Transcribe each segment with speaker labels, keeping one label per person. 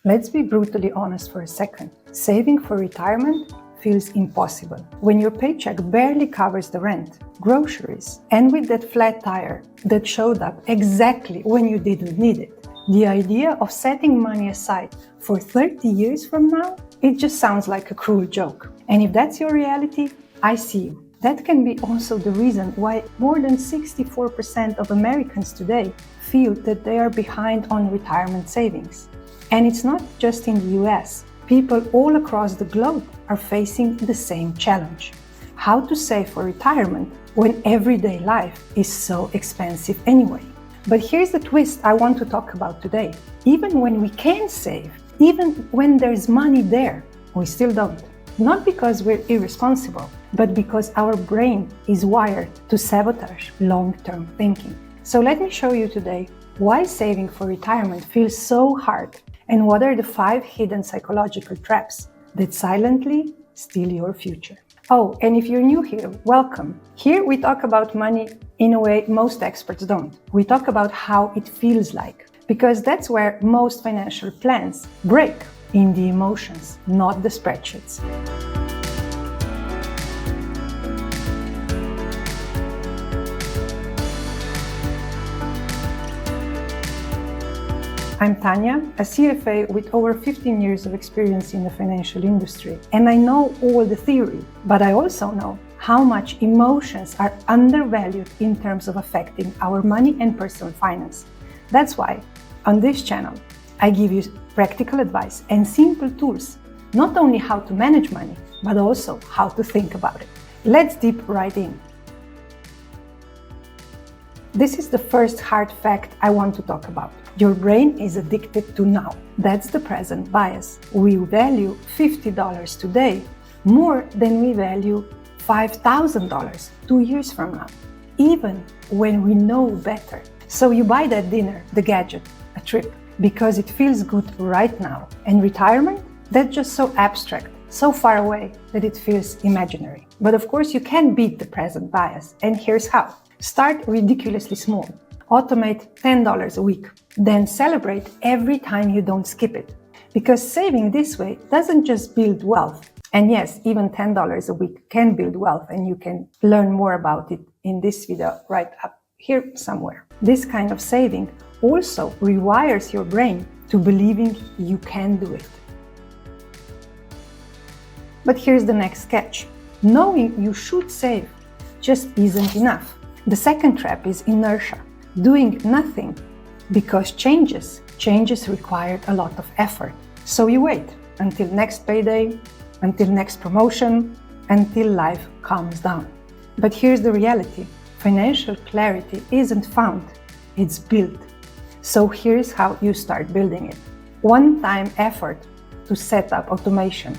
Speaker 1: Let's be brutally honest for a second. Saving for retirement feels impossible when your paycheck barely covers the rent, groceries, and with that flat tire that showed up exactly when you didn't need it. The idea of setting money aside for 30 years from now, it just sounds like a cruel joke. And if that's your reality, I see you. That can be also the reason why more than 64% of Americans today feel that they are behind on retirement savings. And it's not just in the US. People all across the globe are facing the same challenge. How to save for retirement when everyday life is so expensive anyway. But here's the twist I want to talk about today. Even when we can save, even when there's money there, we still don't. Not because we're irresponsible, but because our brain is wired to sabotage long-term thinking. So let me show you today why saving for retirement feels so hard and what are the 5 hidden psychological traps that silently steal your future. Oh, and if you're new here, welcome. Here we talk about money in a way most experts don't. We talk about how it feels like, because that's where most financial plans break, in the emotions, not the spreadsheets. I'm Tanya, a CFA with over 15 years of experience in the financial industry. And I know all the theory, but I also know how much emotions are undervalued in terms of affecting our money and personal finance. That's why on this channel, I give you practical advice and simple tools, not only how to manage money, but also how to think about it. Let's dip right in. This is the first hard fact I want to talk about. Your brain is addicted to now. That's the present bias. We value $50 today more than we value $5,000 2 years from now, even when we know better. So you buy that dinner, the gadget, a trip, because it feels good right now. And retirement? That's just so abstract, so far away that it feels imaginary. But of course you can beat the present bias, and here's how. Start ridiculously small. Automate $10 a week. Then celebrate every time you don't skip it. Because saving this way doesn't just build wealth. And yes, even $10 a week can build wealth, and you can learn more about it in this video right up here somewhere. This kind of saving also rewires your brain to believing you can do it. But here's the next catch. Knowing you should save just isn't enough. The second trap is inertia. Doing nothing, because changes require a lot of effort. So you wait until next payday, until next promotion, until life calms down. But here's the reality. Financial clarity isn't found, it's built. So here's how you start building it. One-time effort to set up automation,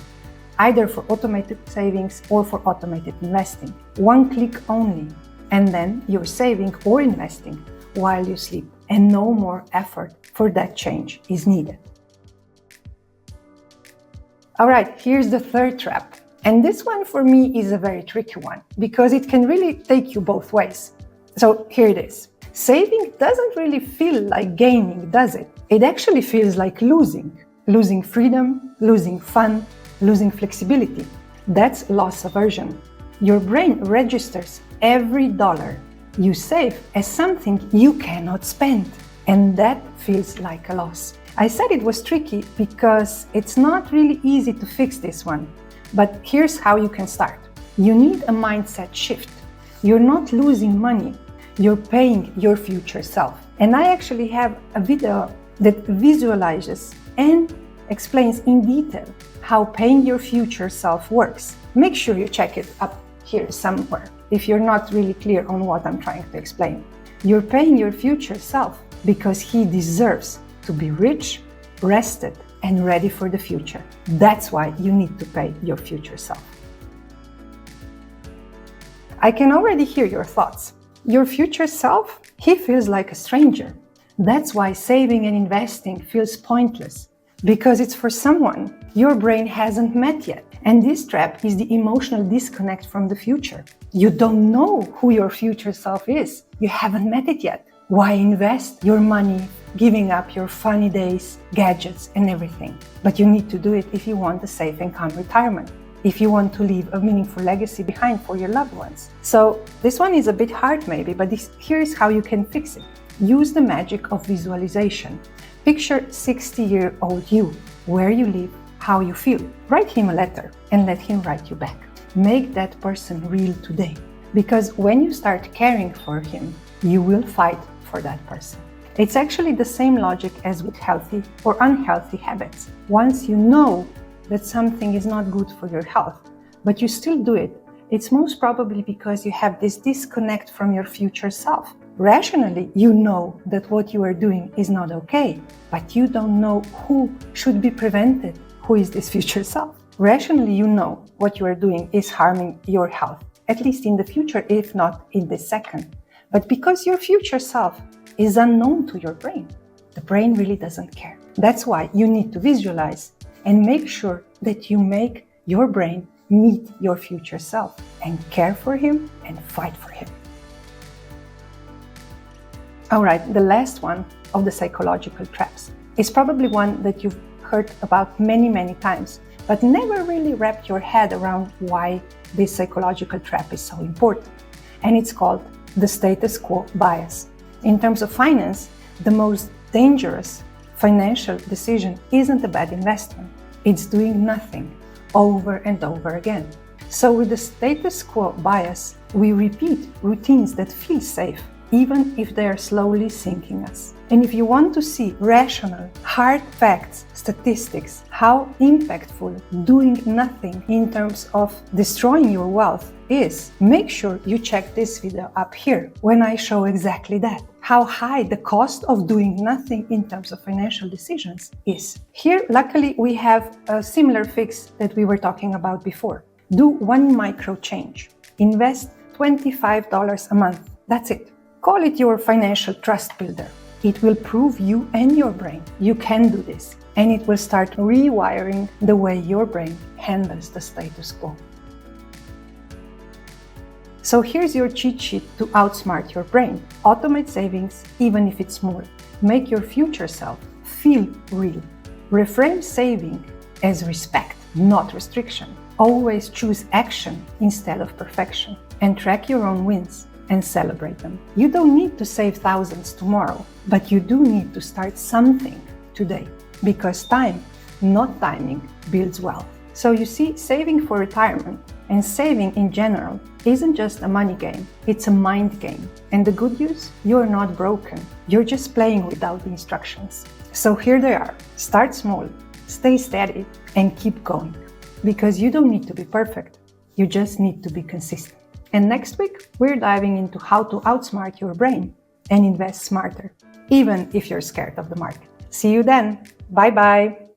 Speaker 1: either for automated savings or for automated investing. One click only, and then you're saving or investing while you sleep, and no more effort for that change is needed. All right, here's the third trap. And this one for me is a very tricky one because it can really take you both ways. So here it is. Saving doesn't really feel like gaining, does it? It actually feels like losing. Losing freedom, losing fun, losing flexibility. That's loss aversion. Your brain registers every dollar you save as something you cannot spend, and that feels like a loss. I said it was tricky because it's not really easy to fix this one, but here's how you can start. You need a mindset shift. You're not losing money, you're paying your future self. And I actually have a video that visualizes and explains in detail how paying your future self works. Make sure you check it up here somewhere if you're not really clear on what I'm trying to explain. You're paying your future self because he deserves to be rich, rested, and ready for the future. That's why you need to pay your future self. I can already hear your thoughts. Your future self, he feels like a stranger. That's why saving and investing feels pointless, because it's for someone your brain hasn't met yet. And this trap is the emotional disconnect from the future. You don't know who your future self is. You haven't met it yet. Why invest your money giving up your funny days, gadgets, and everything. But you need to do it if you want a safe and calm retirement, if you want to leave a meaningful legacy behind for your loved ones. So this one is a bit hard maybe, but here's how you can fix it. Use the magic of visualization. Picture 60-year-old you, where you live, how you feel. Write him a letter and let him write you back. Make that person real today. Because when you start caring for him, you will fight for that person. It's actually the same logic as with healthy or unhealthy habits. Once you know that something is not good for your health, but you still do it, it's most probably because you have this disconnect from your future self. Rationally, you know that what you are doing is not okay, but you don't know who should be prevented. Who is this future self? Rationally, you know what you are doing is harming your health, at least in the future, if not in this second. But because your future self is unknown to your brain, the brain really doesn't care. That's why you need to visualize and make sure that you make your brain meet your future self and care for him and fight for him. All right, the last one of the psychological traps is probably one that you've heard about many times, but never really wrapped your head around why this psychological trap is so important. And it's called the status quo bias. In terms of finance, the most dangerous financial decision isn't a bad investment. It's doing nothing over and over again. So with the status quo bias, we repeat routines that feel safe, even if they are slowly sinking us. And if you want to see rational, hard facts, statistics, how impactful doing nothing in terms of destroying your wealth is, make sure you check this video up here when I show exactly that. How high the cost of doing nothing in terms of financial decisions is. Here, luckily, we have a similar fix that we were talking about before. Do one micro change. Invest $25 a month. That's it. Call it your financial trust builder. It will prove you and your brain you can do this, and it will start rewiring the way your brain handles the status quo. So here's your cheat sheet to outsmart your brain. Automate savings, even if it's small. Make your future self feel real. Reframe saving as respect, not restriction. Always choose action instead of perfection. And track your own wins and celebrate them. You don't need to save thousands tomorrow, but you do need to start something today, because time, not timing, builds wealth. So you see, saving for retirement and saving in general isn't just a money game, it's a mind game. And the good news, you're not broken. You're just playing without the instructions. So here they are. Start small, stay steady, and keep going. Because you don't need to be perfect, you just need to be consistent. And next week, we're diving into how to outsmart your brain and invest smarter, even if you're scared of the market. See you then. Bye-bye.